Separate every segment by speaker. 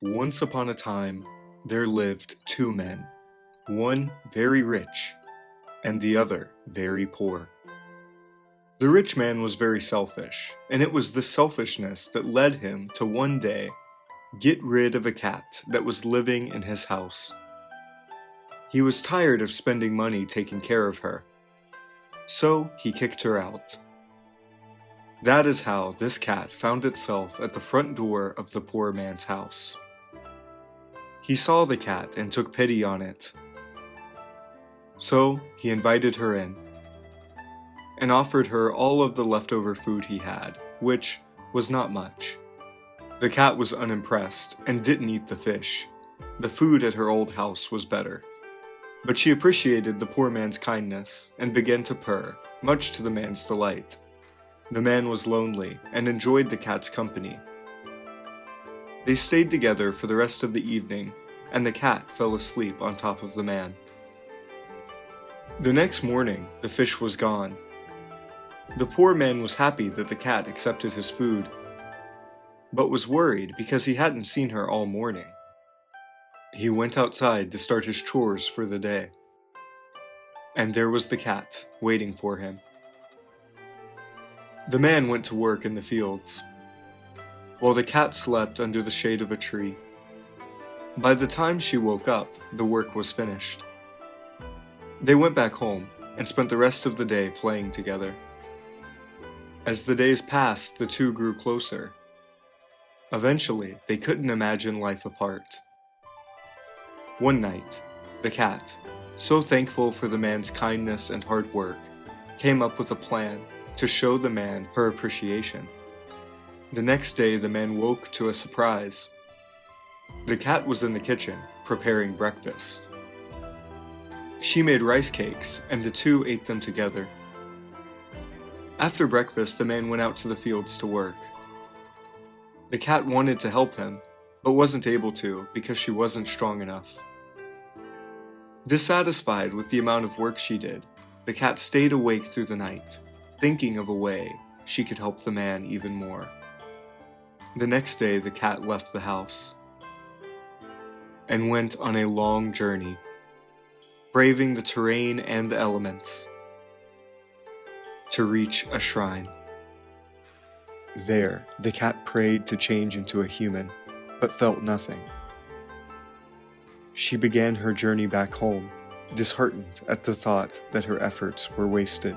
Speaker 1: Once upon a time, there lived two men, one very rich, and the other very poor. The rich man was very selfish, and it was this selfishness that led him to one day get rid of a cat that was living in his house. He was tired of spending money taking care of her, so he kicked her out. That is how this cat found itself at the front door of the poor man's house. He saw the cat and took pity on it. So he invited her in and offered her all of the leftover food he had, which was not much. The cat was unimpressed and didn't eat the fish. The food at her old house was better. But she appreciated the poor man's kindness and began to purr, much to the man's delight. The man was lonely and enjoyed the cat's company. They stayed together for the rest of the evening, and the cat fell asleep on top of the man. The next morning, the fish was gone. The poor man was happy that the cat accepted his food, but was worried because he hadn't seen her all morning. He went outside to start his chores for the day, and there was the cat waiting for him. The man went to work in the fields, while the cat slept under the shade of a tree. By the time she woke up, the work was finished. They went back home and spent the rest of the day playing together. As the days passed, the two grew closer. Eventually, they couldn't imagine life apart. One night, the cat, so thankful for the man's kindness and hard work, came up with a plan to show the man her appreciation. The next day, the man woke to a surprise. The cat was in the kitchen, preparing breakfast. She made rice cakes, and the two ate them together. After breakfast, the man went out to the fields to work. The cat wanted to help him, but wasn't able to because she wasn't strong enough. Dissatisfied with the amount of work she did, the cat stayed awake through the night, thinking of a way she could help the man even more. The next day, the cat left the house and went on a long journey, braving the terrain and the elements, to reach a shrine. There, the cat prayed to change into a human, but felt nothing. She began her journey back home, disheartened at the thought that her efforts were wasted.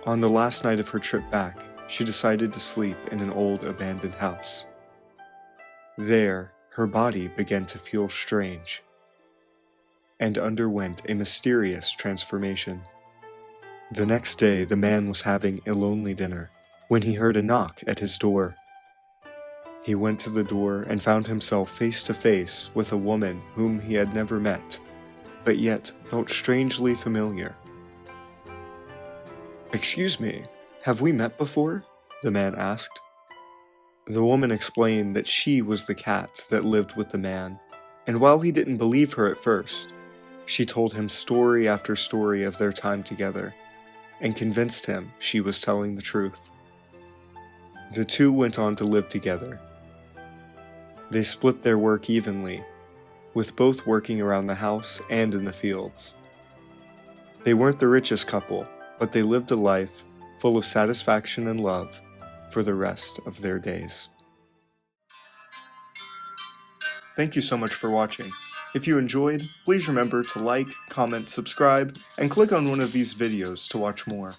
Speaker 1: On the last night of her trip back, she decided to sleep in an old abandoned house. There, her body began to feel strange and underwent a mysterious transformation. The next day, the man was having a lonely dinner when he heard a knock at his door. He went to the door and found himself face to face with a woman whom he had never met, but yet felt strangely familiar. "Excuse me, have we met before?" the man asked. The woman explained that she was the cat that lived with the man, and while he didn't believe her at first, she told him story after story of their time together, and convinced him she was telling the truth. The two went on to live together. They split their work evenly, with both working around the house and in the fields. They weren't the richest couple, but they lived a life full of satisfaction and love for the rest of their days. Thank you so much for watching. If you enjoyed, please remember to like, comment, subscribe, and click on one of these videos to watch more.